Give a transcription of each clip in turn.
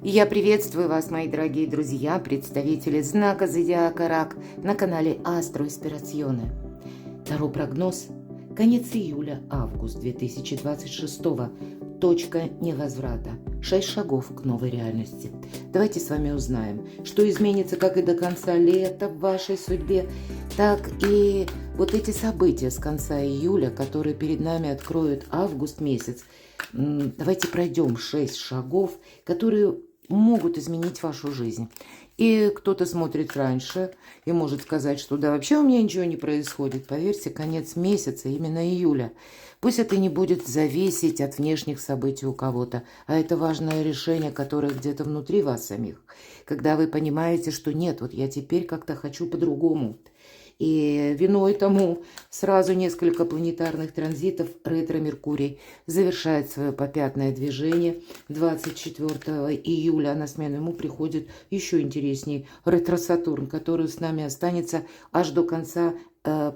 Я приветствую вас, мои дорогие друзья, представители знака Зодиака Рак на канале Астро Инспирационе. Таро прогноз. Конец июля-август 2026. Точка невозврата. 6 шагов к новой реальности. Давайте с вами узнаем, что изменится как и до конца лета в вашей судьбе, так и вот эти события с конца июля, которые перед нами откроют август месяц. Давайте пройдем 6 шагов, которые могут изменить вашу жизнь. И кто-то смотрит раньше и может сказать, что да, вообще у меня ничего не происходит. Поверьте, конец месяца, именно июля. Пусть это не будет зависеть от внешних событий у кого-то, а это важное решение, которое где-то внутри вас самих. Когда вы понимаете, что нет, вот я теперь как-то хочу по-другому. И виной тому сразу несколько планетарных транзитов. Ретро-Меркурий завершает свое попятное движение 24 июля. На смену ему приходит еще интереснее ретро-Сатурн, который с нами останется аж до конца,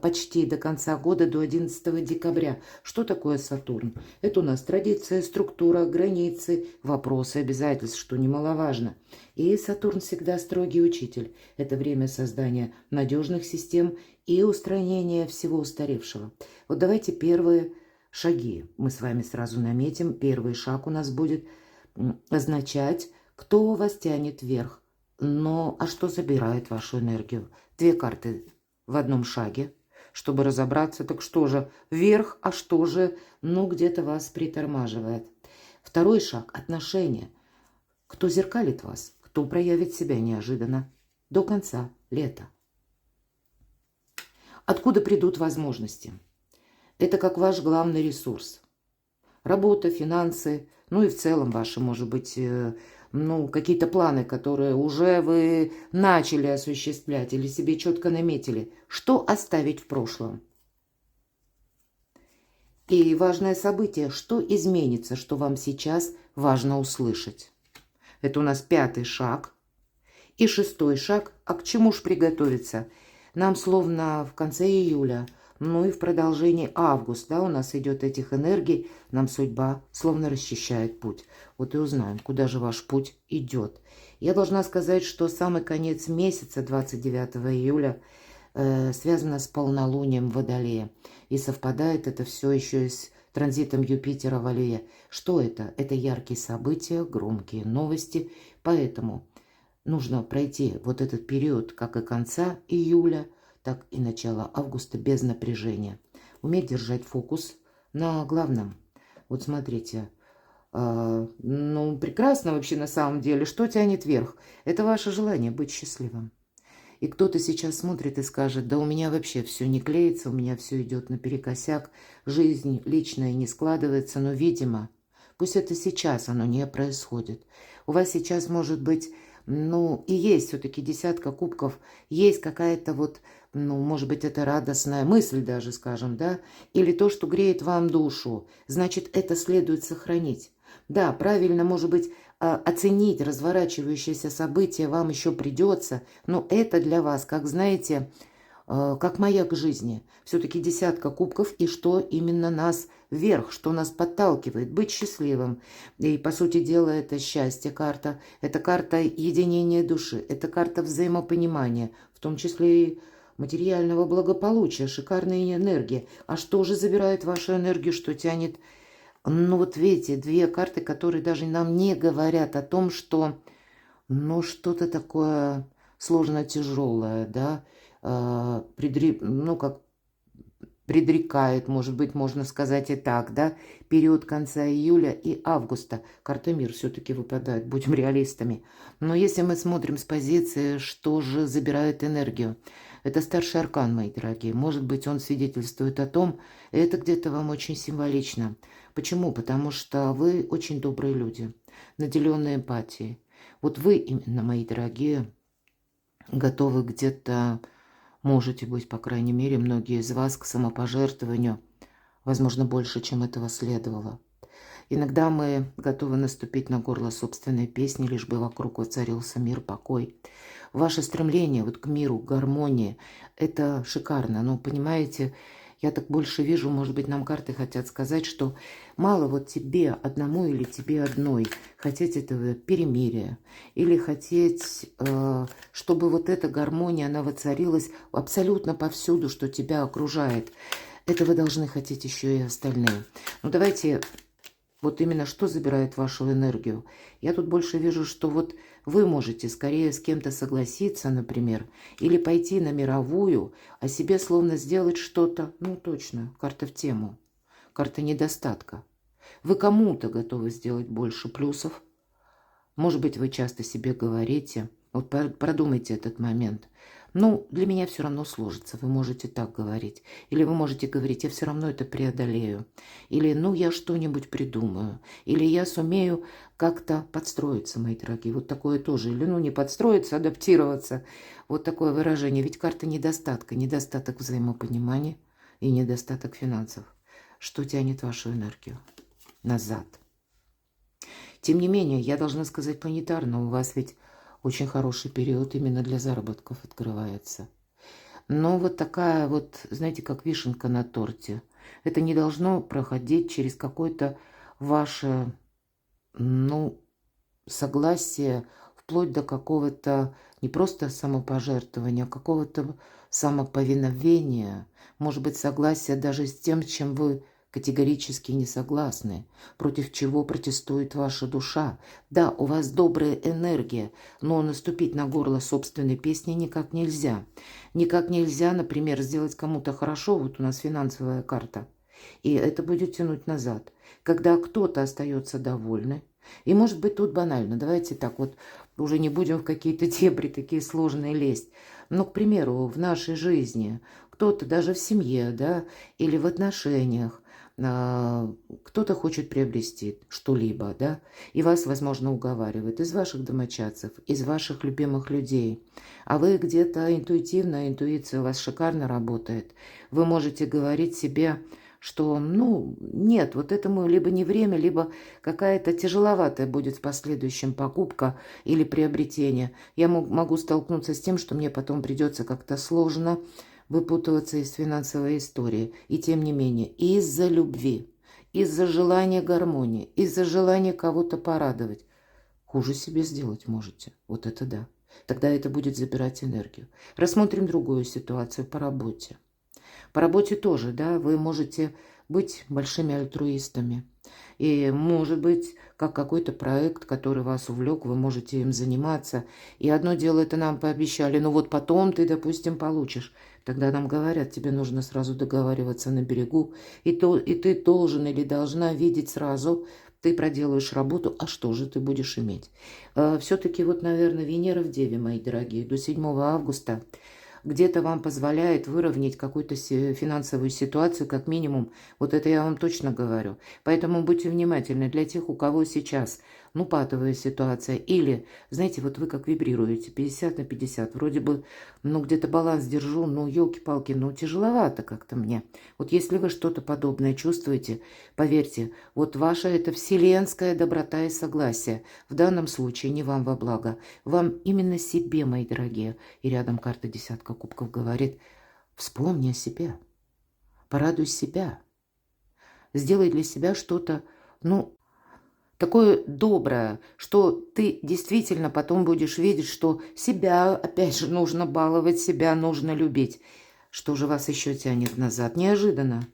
почти до конца года, до 11 декабря. Что такое Сатурн? Это у нас традиция, структура, границы, вопросы, обязательства, что немаловажно. И Сатурн всегда строгий учитель. Это время создания надежных систем и устранения всего устаревшего. Вот давайте первые шаги мы с вами сразу наметим. Первый шаг у нас будет означать, кто вас тянет вверх. Но а что забирает вашу энергию? Две карты в одном шаге, чтобы разобраться, так что же вверх, а что же, где-то вас притормаживает. Второй шаг – отношения. Кто зеркалит вас, кто проявит себя неожиданно до конца лета. Откуда придут возможности? Это как ваш главный ресурс. Работа, финансы, и в целом ваши, может быть, какие-то планы, которые уже вы начали осуществлять или себе четко наметили. Что оставить в прошлом? И важное событие, что изменится, что вам сейчас важно услышать. Это у нас пятый шаг. И шестой шаг, а к чему ж приготовиться? Нам словно в конце июля, и в продолжении августа, у нас идет этих энергий, нам судьба словно расчищает путь. Вот и узнаем, куда же ваш путь идет. Я должна сказать, что самый конец месяца, 29 июля, связано с полнолунием в Водолее. И совпадает это все еще и с транзитом Юпитера в Овне. Что это? Это яркие события, громкие новости. Поэтому нужно пройти вот этот период как и конца июля, так и начала августа без напряжения. Уметь держать фокус на главном. Вот смотрите, прекрасно вообще на самом деле. Что тянет вверх? Это ваше желание быть счастливым. И кто-то сейчас смотрит и скажет, да у меня вообще все не клеится, у меня все идет наперекосяк, жизнь личная не складывается, но, видимо, пусть это сейчас оно не происходит. У вас сейчас может быть, и есть все-таки десятка кубков, есть какая-то может быть, это радостная мысль даже, скажем, да, или то, что греет вам душу, значит, это следует сохранить. Да, правильно, может быть, оценить разворачивающееся событие вам еще придется, но это для вас, как знаете, как маяк жизни. Все-таки десятка кубков, и что именно нас вверх, что нас подталкивает быть счастливым. И, по сути дела, это счастье карта, это карта единения души, это карта взаимопонимания, в том числе и материального благополучия, шикарная энергия. А что же забирает вашу энергию, что тянет? Видите, две карты, которые даже нам не говорят о том, что, что-то такое сложно тяжелое, да, как предрекает, может быть, можно сказать и так, да, период конца июля и августа. Карта мир все-таки выпадает, будем реалистами. Но если мы смотрим с позиции, что же забирает энергию, это старший аркан, мои дорогие. Может быть, он свидетельствует о том, это где-то вам очень символично. Почему? Потому что вы очень добрые люди, наделенные эмпатией. Вот вы именно, мои дорогие, готовы где-то, можете быть, по крайней мере, многие из вас к самопожертвованию, возможно, больше, чем этого следовало. Иногда мы готовы наступить на горло собственной песни, лишь бы вокруг воцарился мир, покой. Ваше стремление к миру, к гармонии – это шикарно. Но, понимаете, Я так больше вижу, может быть, нам карты хотят сказать, что мало вот тебе одному или тебе одной хотеть этого перемирия. Или хотеть, чтобы вот эта гармония, она воцарилась абсолютно повсюду, что тебя окружает. Этого должны хотеть еще и остальные. Ну, давайте... Вот именно что забирает вашу энергию? Я тут больше вижу, что вот вы можете скорее с кем-то согласиться, например, или пойти на мировую, а себе словно сделать что-то, ну точно, карта в тему, карта недостатка. Вы кому-то готовы сделать больше плюсов. Может быть, вы часто себе говорите, вот продумайте этот момент. Ну, для меня все равно сложится, вы можете так говорить. Или вы можете говорить, я все равно это преодолею. Или, ну, я что-нибудь придумаю. Или я сумею как-то подстроиться, мои дорогие. Вот такое тоже. Или, ну, не подстроиться, адаптироваться. Вот такое выражение. Ведь карта недостатка, недостаток взаимопонимания и недостаток финансов. Что тянет вашу энергию назад? Тем не менее, я должна сказать планетарно, у вас ведь очень хороший период именно для заработков открывается. Но вот такая вот, знаете, как вишенка на торте. Это не должно проходить через какое-то ваше, ну, согласие, вплоть до какого-то не просто самопожертвования, а какого-то самоповиновения. Может быть, согласие даже с тем, чем вы категорически не согласны, против чего протестует ваша душа. Да, у вас добрая энергия, но наступить на горло собственной песни никак нельзя. Никак нельзя, например, сделать кому-то хорошо, вот у нас финансовая карта, и это будет тянуть назад. Когда кто-то остается довольный, и может быть тут банально, давайте так вот, уже не будем в какие-то дебри такие сложные лезть. Но, к примеру, в нашей жизни, кто-то даже в семье, да, или в отношениях, кто-то хочет приобрести что-либо, да, и вас, возможно, уговаривает из ваших домочадцев, из ваших любимых людей, а вы где-то интуитивно, интуиция у вас шикарно работает, вы можете говорить себе, что, ну, нет, вот этому либо не время, либо какая-то тяжеловатая будет в последующем покупка или приобретение. Я могу столкнуться с тем, что мне потом придется как-то сложно выпутываться из финансовой истории. И тем не менее, из-за любви, из-за желания гармонии, из-за желания кого-то порадовать, хуже себе сделать можете. Вот это да. Тогда это будет забирать энергию. Рассмотрим другую ситуацию по работе. По работе тоже, да, вы можете быть большими альтруистами. И, может быть, как какой-то проект, который вас увлек, вы можете им заниматься. И одно дело, это нам пообещали, ну вот потом ты, допустим, получишь. Тогда нам говорят, тебе нужно сразу договариваться на берегу. И ты должен или должна видеть сразу, ты проделаешь работу, а что же ты будешь иметь? Все-таки вот, наверное, Венера в Деве, мои дорогие, до 7 августа где-то вам позволяет выровнять какую-то финансовую ситуацию, как минимум. Вот это я вам точно говорю. Поэтому будьте внимательны для тех, у кого сейчас, ну, патовая ситуация. Или, знаете, вот вы как вибрируете, 50 на 50. Вроде бы, ну, где-то баланс держу, ну, елки-палки, ну, тяжеловато как-то мне. Вот если вы что-то подобное чувствуете, поверьте, вот ваша это вселенская доброта и согласие. В данном случае не вам во благо, вам именно себе, мои дорогие. И рядом карта десятка кубков говорит, вспомни о себе, порадуй себя, сделай для себя что-то, ну, такое доброе, что ты действительно потом будешь видеть, что себя, опять же, нужно баловать, себя нужно любить. Что же вас еще тянет назад? Неожиданно.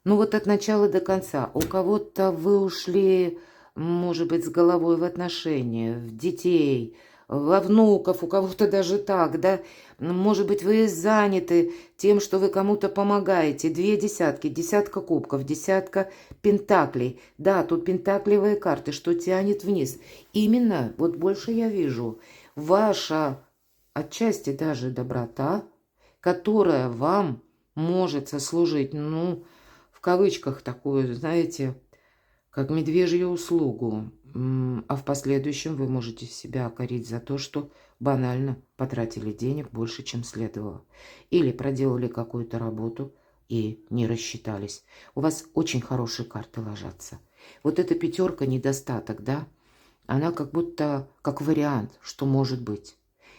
Ну вот от начала до конца. У кого-то вы ушли, может быть, с головой в отношения, в детей, во внуков, у кого-то даже так, да. Может быть, вы заняты тем, что вы кому-то помогаете. 2 десятки, десятка кубков, десятка пентаклей. Да, тут пентаклевые карты, что тянет вниз. Именно, вот больше я вижу, ваша отчасти даже доброта, которая вам может сослужить, ну, в кавычках такую, знаете, как медвежью услугу. А в последующем вы можете себя корить за то, что банально потратили денег больше, чем следовало. Или проделали какую-то работу и не рассчитались. У вас очень хорошие карты ложатся. Вот эта пятерка недостаток, да? Она как будто как вариант, что может быть.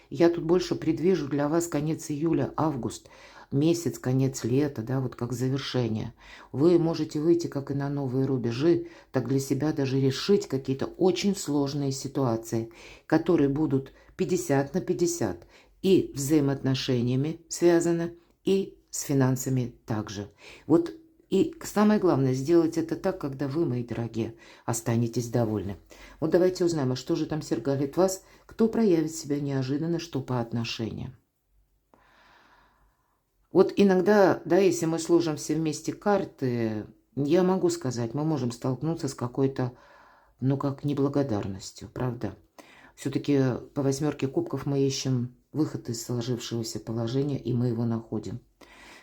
Я тут больше предвижу для вас конец июля, август. месяц, конец лета, да, вот как завершение. Вы можете выйти как и на новые рубежи, так для себя даже решить какие-то очень сложные ситуации, которые будут 50 на 50 и взаимоотношениями связаны, и с финансами также. Вот и самое главное, сделать это так, когда вы, мои дорогие, останетесь довольны. Вот давайте узнаем, а что же там зеркалит вас, кто проявит себя неожиданно, что по отношениям. Вот иногда, да, если мы сложим все вместе карты, я могу сказать, мы можем столкнуться с какой-то, ну, как неблагодарностью, правда? Все-таки по 8 кубков мы ищем выход из сложившегося положения, и мы его находим.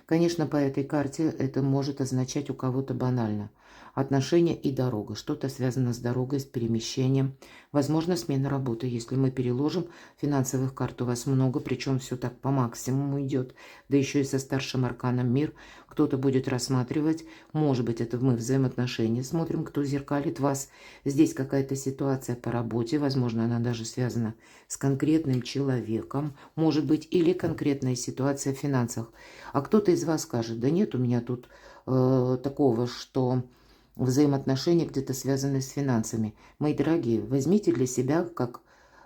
Конечно, по этой карте это может означать у кого-то банально. Отношения и дорога. Что-то связано с дорогой, с перемещением. Возможно, смена работы. Если мы переложим финансовых карт, у вас много, причем все так по максимуму идет. Да еще и со старшим арканом мир. Кто-то будет рассматривать. Может быть, это мы взаимоотношения смотрим, кто зеркалит вас. Здесь какая-то ситуация по работе. Возможно, она даже связана с конкретным человеком. Может быть, или конкретная ситуация в финансах. А кто-то из вас скажет, да нет, у меня тут такого, что взаимоотношения где-то связаны с финансами. Мои дорогие, возьмите для себя как,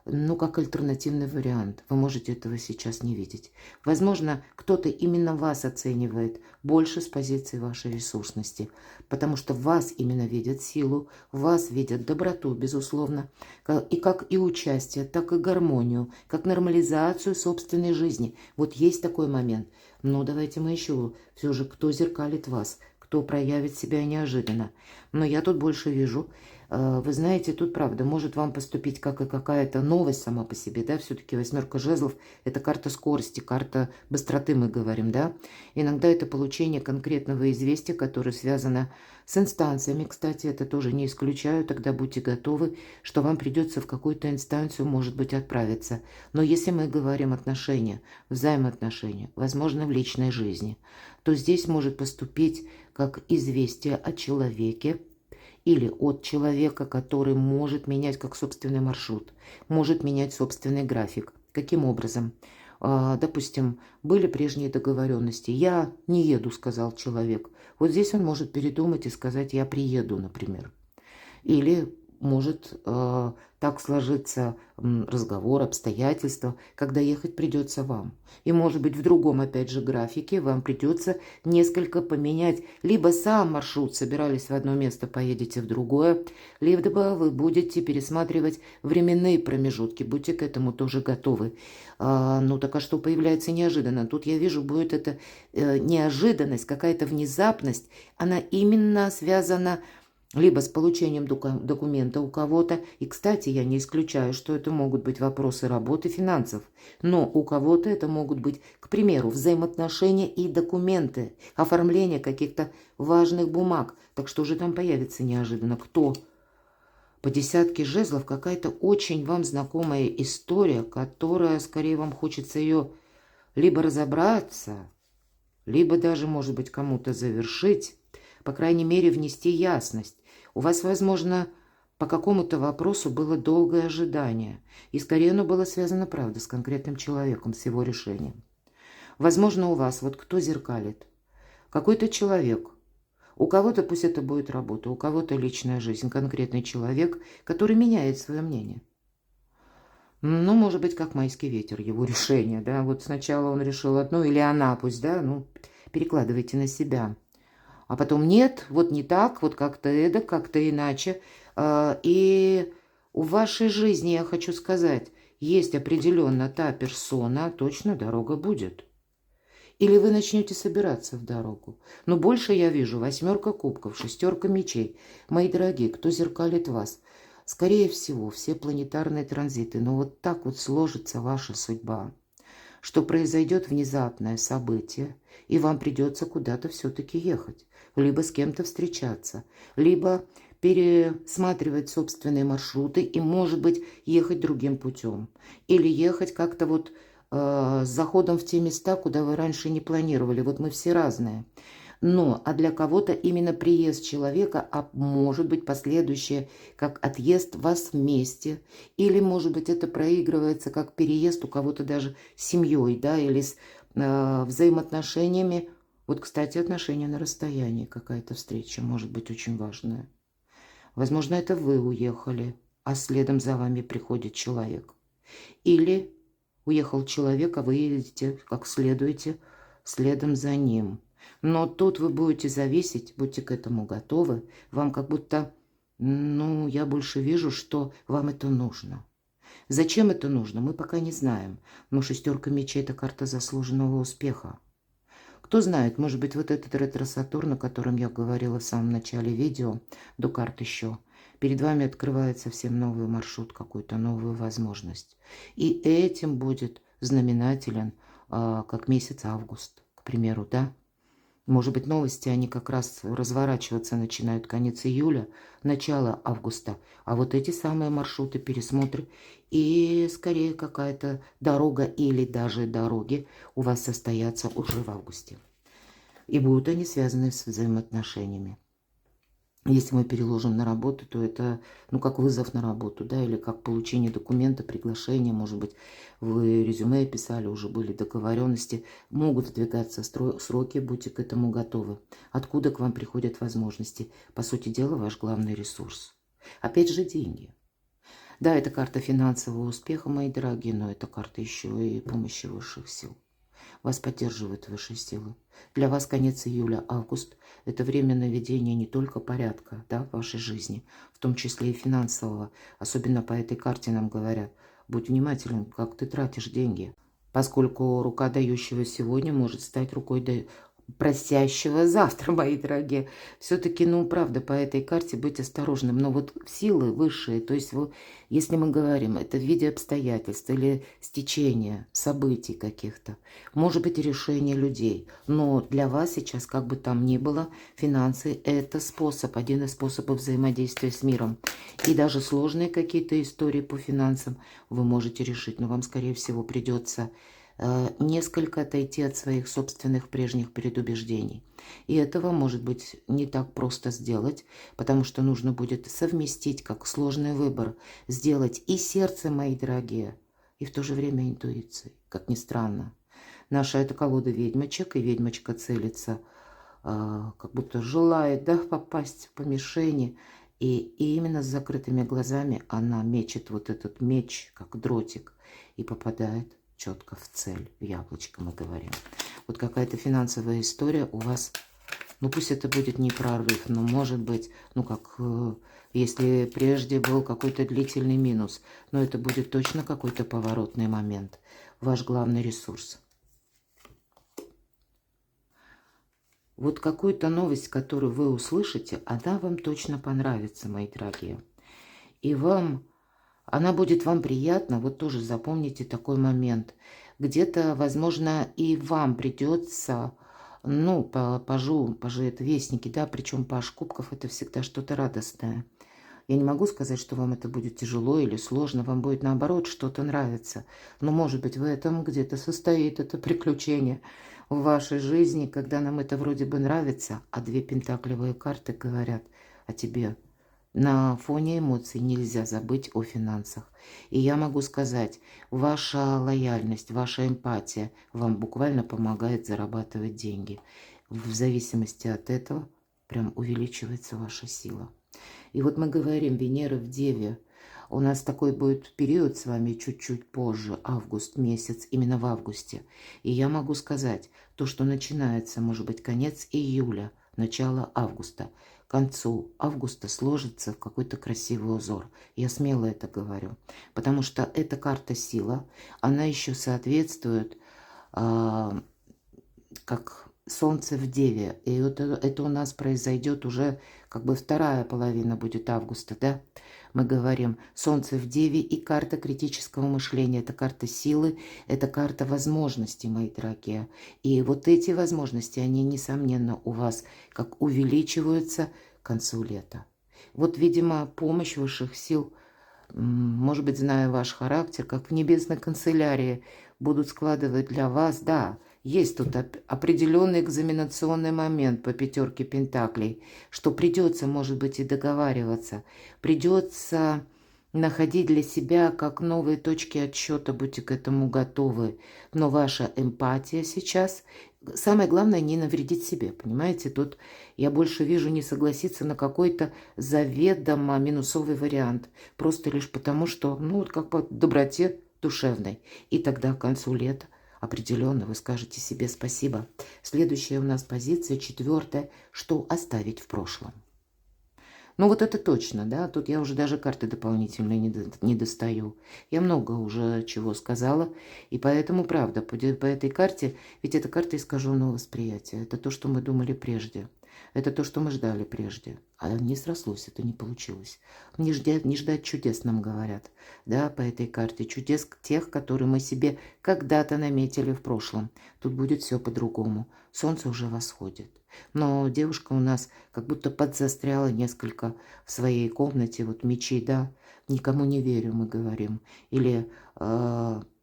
ну, как альтернативный вариант. Вы можете этого сейчас не видеть. Возможно, кто-то именно вас оценивает больше с позиции вашей ресурсности, потому что в вас именно видят силу, в вас видят доброту, безусловно, и как и участие, так и гармонию, как нормализацию собственной жизни. Вот есть такой момент. Но давайте мы еще все же, кто зеркалит вас, кто проявит себя неожиданно. Но я тут больше вижу, вы знаете, тут правда, может вам поступить как и какая-то новость сама по себе, да, все-таки 8 жезлов – это карта скорости, карта быстроты, мы говорим, да. Иногда это получение конкретного известия, которое связано с инстанциями, кстати, это тоже не исключаю, тогда будьте готовы, что вам придется в какую-то инстанцию, может быть, отправиться. Но если мы говорим отношения, взаимоотношения, возможно, в личной жизни, то здесь может поступить как известие о человеке, или от человека, который может менять как собственный маршрут, может менять собственный график. Каким образом? Допустим, были прежние договоренности. «Я не еду», — сказал человек. Вот здесь он может передумать и сказать «я приеду», например. Или может так сложиться разговор, обстоятельства, когда ехать придется вам. И может быть в другом, опять же, графике вам придется несколько поменять. Либо сам маршрут, собирались в одно место, поедете в другое, либо вы будете пересматривать временные промежутки. Будьте к этому тоже готовы. Ну так а что появляется неожиданно? Тут я вижу, будет эта неожиданность, какая-то внезапность. Она именно связана либо с получением документа у кого-то. И, кстати, я не исключаю, что это могут быть вопросы работы, финансов. Но у кого-то это могут быть, к примеру, взаимоотношения и документы, оформление каких-то важных бумаг. Так что же там появится неожиданно? Кто? По 10 жезлов какая-то очень вам знакомая история, которая, скорее, вам хочется ее либо разобраться, либо даже, может быть, кому-то завершить, по крайней мере, внести ясность. У вас, возможно, по какому-то вопросу было долгое ожидание, и скорее оно было связано, правда, с конкретным человеком, с его решением. Возможно, у вас, вот кто зеркалит? Какой-то человек. У кого-то пусть это будет работа, у кого-то личная жизнь, конкретный человек, который меняет свое мнение. Ну, может быть, как майский ветер, его решение, да. Вот сначала он решил одно, или она пусть, да, ну, перекладывайте на себя. А потом нет, вот не так, вот как-то эдак, как-то иначе. И в вашей жизни, я хочу сказать, есть определенно та персона, точно дорога будет. Или вы начнете собираться в дорогу. Но больше я вижу 8 кубков, 6 мечей. Мои дорогие, кто зеркалит вас? Скорее всего, все планетарные транзиты. Но вот так вот сложится ваша судьба, что произойдет внезапное событие, и вам придется куда-то все-таки ехать. Либо с кем-то встречаться, либо пересматривать собственные маршруты и, может быть, ехать другим путем. Или ехать как-то вот с заходом в те места, куда вы раньше не планировали. Вот мы все разные. Но, а для кого-то именно приезд человека, а может быть последующее, как отъезд вас вместе, или, может быть, это проигрывается как переезд у кого-то даже с семьей, да, или с взаимоотношениями. Вот, кстати, отношения на расстоянии, какая-то встреча может быть очень важная. Возможно, это вы уехали, а следом за вами приходит человек. Или уехал человек, а вы едете, как следуете, следом за ним. Но тут вы будете зависеть, будьте к этому готовы. Вам как будто, ну, я больше вижу, что вам это нужно. Зачем это нужно, мы пока не знаем. Но шестерка мечей – это карта заслуженного успеха. Кто знает, может быть, вот этот ретро-Сатурн, о котором я говорила в самом начале видео, до карт еще, перед вами открывает совсем новый маршрут, какую-то новую возможность. И этим будет знаменателен, как месяц август, к примеру, да? Может быть, новости, они как раз разворачиваться начинают конец июля, начало августа. А вот эти самые маршруты, пересмотры и скорее какая-то дорога или даже дороги у вас состоятся уже в августе. И будут они связаны с взаимоотношениями. Если мы переложим на работу, то это, ну, как вызов на работу, да, или как получение документа, приглашения, может быть, вы резюме писали, уже были договоренности, могут сдвигаться сроки, будьте к этому готовы. Откуда к вам приходят возможности? По сути дела, ваш главный ресурс. Опять же, деньги. Да, это карта финансового успеха, мои дорогие, но это карта еще и помощи высших сил. Вас поддерживают высшие силы. Для вас конец июля-август – это время наведения не только порядка, да, в вашей жизни, в том числе и финансового. Особенно по этой карте нам говорят, будь внимателен, как ты тратишь деньги, поскольку рука дающего сегодня может стать рукой просящего завтра, мои дорогие. Все-таки, ну, правда, по этой карте быть осторожным. Но вот силы высшие, то есть, вот, если мы говорим, это в виде обстоятельств или стечения событий каких-то, может быть, решение людей. Но для вас сейчас, как бы там ни было, финансы – это способ, один из способов взаимодействия с миром. И даже сложные какие-то истории по финансам вы можете решить, но вам, скорее всего, придется несколько отойти от своих собственных прежних предубеждений. И этого может быть не так просто сделать, потому что нужно будет совместить, как сложный выбор, сделать и сердце, мои дорогие, и в то же время интуицией, как ни странно. Наша это колода ведьмочек, и ведьмочка целится, как будто желает, да, попасть по мишени, и именно с закрытыми глазами она мечет вот этот меч, как дротик, и попадает четко в цель, в яблочко мы говорим. Вот какая-то финансовая история у вас, ну пусть это будет не прорыв, но может быть, ну как, если прежде был какой-то длительный минус, но это будет точно какой-то поворотный момент. Ваш главный ресурс. Вот какую-то новость, которую вы услышите, она вам точно понравится, мои дорогие. И вам... Она будет вам приятна, вот тоже запомните такой момент. Где-то, возможно, и вам придется, ну, пажу это вестники, да, причем паж кубков это всегда что-то радостное. Я не могу сказать, что вам это будет тяжело или сложно, вам будет наоборот что-то нравиться. Но, может быть, в этом где-то состоит это приключение в вашей жизни, когда нам это вроде бы нравится, а две пентаклевые карты говорят о тебе. На фоне эмоций нельзя забыть о финансах. И я могу сказать, ваша лояльность, ваша эмпатия вам буквально помогает зарабатывать деньги. В зависимости от этого прям увеличивается ваша сила. И вот мы говорим, Венера в Деве. У нас такой будет период с вами чуть-чуть позже, август месяц, именно в августе. И я могу сказать, то, что начинается, может быть, конец июля, начало августа, к концу августа сложится в какой-то красивый узор. Я смело это говорю, потому что эта карта сила, она еще соответствует как Солнце в Деве. И это у нас произойдет уже как бы вторая половина будет августа, да? Мы говорим Солнце в Деве и карта критического мышления. Это карта силы, это карта возможностей, мои дорогие. И вот эти возможности, они, несомненно, у вас как увеличиваются к концу лета. Вот, видимо, помощь высших сил, может быть, зная ваш характер, как в небесной канцелярии, будут складывать для вас, да, есть тут определенный экзаменационный момент по пятерке пентаклей, что придется, может быть, и договариваться. Придется находить для себя как новые точки отсчета, будьте к этому готовы. Но ваша эмпатия сейчас, самое главное, не навредить себе, понимаете? Тут я больше вижу не согласиться на какой-то заведомо минусовый вариант, просто лишь потому, что, ну, вот как по доброте душевной. И тогда к концу лета определенно вы скажете себе спасибо. Следующая у нас позиция, 4, что оставить в прошлом. Ну вот это точно, да, тут я уже даже карты дополнительные не достаю. Я много уже чего сказала, и поэтому, правда, по этой карте, ведь эта карта искаженного восприятия. Это то, что мы думали прежде. Это то, что мы ждали прежде. А не срослось, это не получилось. Не ждать чудес, нам говорят, да, по этой карте. Чудес тех, которые мы себе когда-то наметили в прошлом. Тут будет все по-другому. Солнце уже восходит. Но девушка у нас как будто подзастряла несколько в своей комнате. Вот мечи, да, никому не верю, мы говорим. Или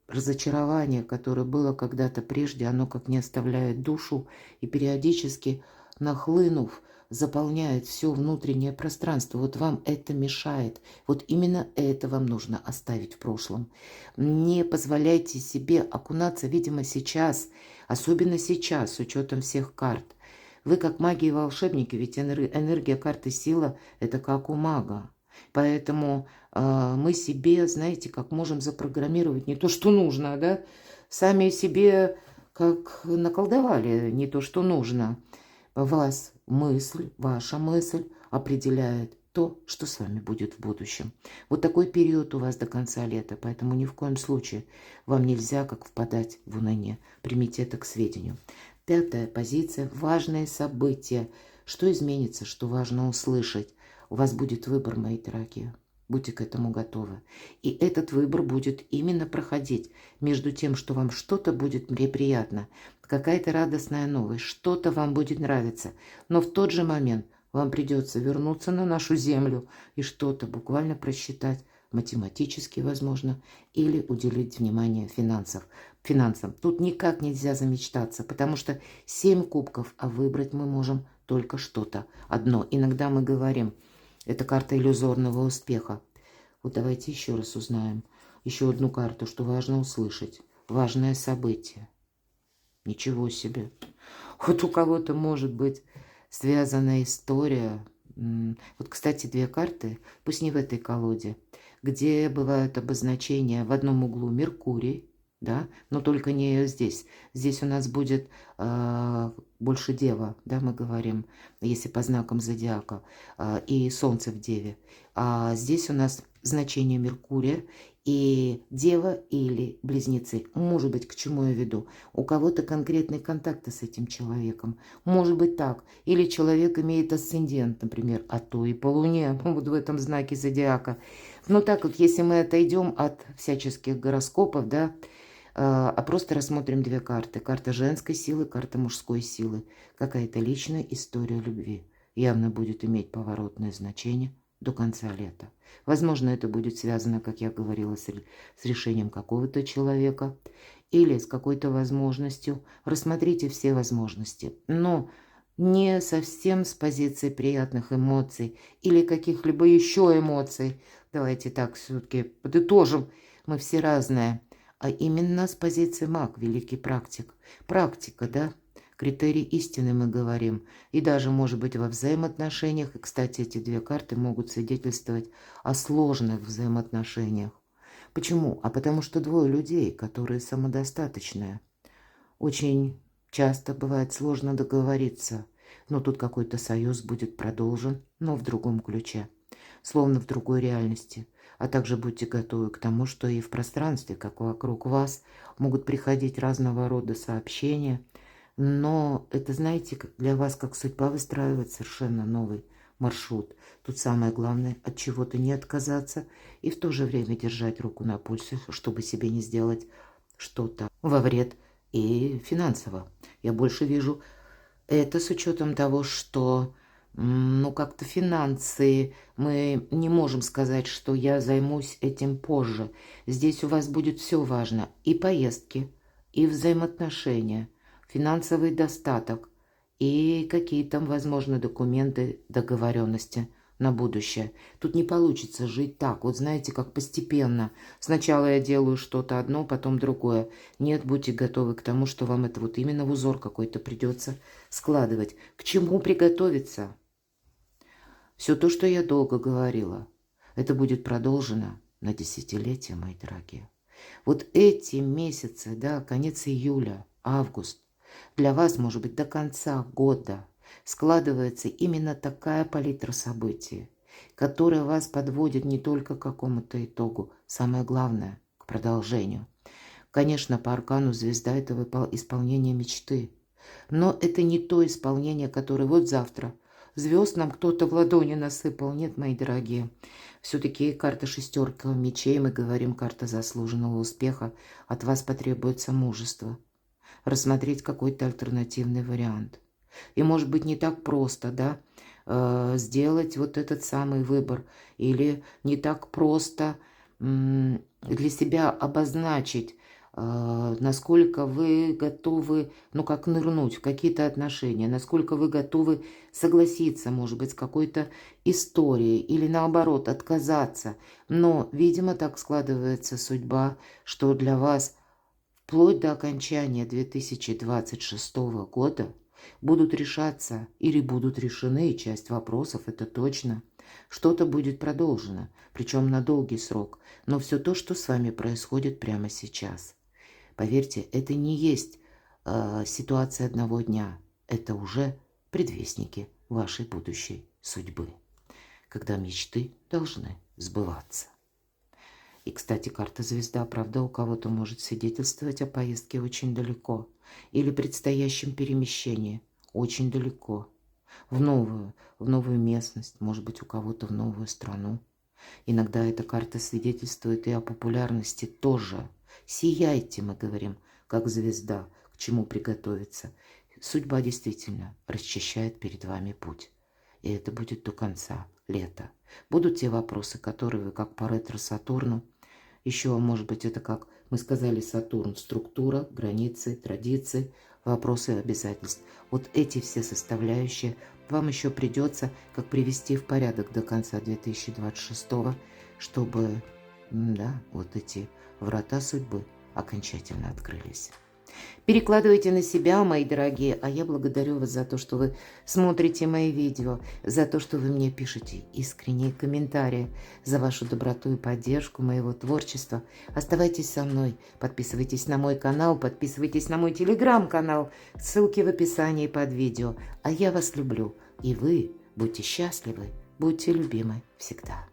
разочарование, которое было когда-то прежде, оно как не оставляет душу и периодически, нахлынув, заполняет все внутреннее пространство. Вот вам это мешает. Вот именно это вам нужно оставить в прошлом. Не позволяйте себе окунаться, видимо, сейчас, особенно сейчас, с учетом всех карт. Вы как маги и волшебники, ведь энергия карты сила – это как у мага. Поэтому мы себе, знаете, как можем запрограммировать не то, что нужно, да? Сами себе как наколдовали не то, что нужно. Вас мысль, ваша мысль определяет то, что с вами будет в будущем. Вот такой период у вас до конца лета, поэтому ни в коем случае вам нельзя как впадать в уныние. Примите это к сведению. 5 позиция. Важные события. Что изменится, что важно услышать? У вас будет выбор, мои дорогие. Будьте к этому готовы. И этот выбор будет именно проходить между тем, что вам что-то будет приятно, какая-то радостная новость, что-то вам будет нравиться. Но в тот же момент вам придется вернуться на нашу землю и что-то буквально просчитать, математически, возможно, или уделить внимание финансам. Тут никак нельзя замечтаться, потому что 7 кубков, а выбрать мы можем только что-то одно. Иногда мы говорим, это карта иллюзорного успеха. Вот давайте еще раз узнаем. Еще одну карту, что важно услышать. Важное событие. Ничего себе. Вот у кого-то может быть связана история. Вот, кстати, 2 карты, пусть не в этой колоде, где бывают обозначения в одном углу Меркурий, да, но только не здесь. Здесь у нас будет больше Дева, да, мы говорим, если по знакам зодиака, и Солнце в Деве. А здесь у нас значение Меркурия и Дева или Близнецы. Может быть, к чему я веду? У кого-то конкретные контакты с этим человеком. Может быть так. Или человек имеет асцендент, например, а то и по Луне, вот в этом знаке зодиака. Но так вот, если мы отойдем от всяческих гороскопов, да, а просто рассмотрим 2 карты. Карта женской силы, карта мужской силы. Какая-то личная история любви явно будет иметь поворотное значение до конца лета. Возможно, это будет связано, как я говорила, с решением какого-то человека или с какой-то возможностью. Рассмотрите все возможности, но не совсем с позиции приятных эмоций или каких-либо еще эмоций. Давайте так все-таки подытожим. Мы все разные. А именно с позиции маг, великий практик. Практика, да? Критерий истины мы говорим. И даже, может быть, во взаимоотношениях. И, кстати, эти 2 карты могут свидетельствовать о сложных взаимоотношениях. Почему? А потому что 2 людей, которые самодостаточные. Очень часто бывает сложно договориться. Но тут какой-то союз будет продолжен, но в другом ключе. Словно в другой реальности. А также будьте готовы к тому, что и в пространстве, как вокруг вас, могут приходить разного рода сообщения. Но это, знаете, для вас как судьба выстраивает совершенно новый маршрут. Тут самое главное от чего-то не отказаться и в то же время держать руку на пульсе, чтобы себе не сделать что-то во вред и финансово. Я больше вижу это с учетом того, что ну, как-то финансы, мы не можем сказать, что я займусь этим позже. Здесь у вас будет все важно. И поездки, и взаимоотношения, финансовый достаток, и какие там, возможно, документы, договоренности. на будущее. Тут не получится жить так, вот знаете, как постепенно. Сначала я делаю что-то одно, потом другое. Нет, будьте готовы к тому, что вам это вот именно в узор какой-то придется складывать. К чему приготовиться? Все то, что я долго говорила, это будет продолжено на десятилетия, мои дорогие. Вот эти месяцы, да, конец июля, август, для вас, может быть, до конца года складывается именно такая палитра событий, которая вас подводит не только к какому-то итогу, самое главное, к продолжению. Конечно, по аркану звезда – это исполнение мечты, но это не то исполнение, которое вот завтра звезд нам кто-то в ладони насыпал. Нет, мои дорогие. Все-таки карта шестерка мечей, мы говорим, карта заслуженного успеха. От вас потребуется мужество. Рассмотреть какой-то альтернативный вариант. И может быть не так просто, да, сделать вот этот самый выбор. Или не так просто для себя обозначить, насколько вы готовы, ну, как нырнуть в какие-то отношения, насколько вы готовы согласиться, может быть, с какой-то историей или, наоборот, отказаться. Но, видимо, так складывается судьба, что для вас вплоть до окончания 2026 года будут решаться или будут решены часть вопросов, это точно. Что-то будет продолжено, причем на долгий срок, но все то, что с вами происходит прямо сейчас. Поверьте, это не есть ситуация одного дня. Это уже предвестники вашей будущей судьбы, когда мечты должны сбываться. И, кстати, карта звезда, правда, у кого-то может свидетельствовать о поездке очень далеко или предстоящем перемещении очень далеко, в новую местность, может быть, у кого-то в новую страну. Иногда эта карта свидетельствует и о популярности тоже. Сияйте, мы говорим, как звезда, к чему приготовиться. Судьба действительно расчищает перед вами путь. И это будет до конца лета. Будут те вопросы, которые вы, как по ретро-Сатурну, еще, может быть, это, как мы сказали, Сатурн, структура, границы, традиции, вопросы обязательств. Вот эти все составляющие вам еще придется как привести в порядок до конца 2026, чтобы, да, вот эти врата судьбы окончательно открылись. Перекладывайте на себя, мои дорогие, а я благодарю вас за то, что вы смотрите мои видео, за то, что вы мне пишете искренние комментарии, за вашу доброту и поддержку моего творчества. Оставайтесь со мной, подписывайтесь на мой канал, подписывайтесь на мой телеграм-канал, ссылки в описании под видео. А я вас люблю, и вы будьте счастливы, будьте любимы всегда.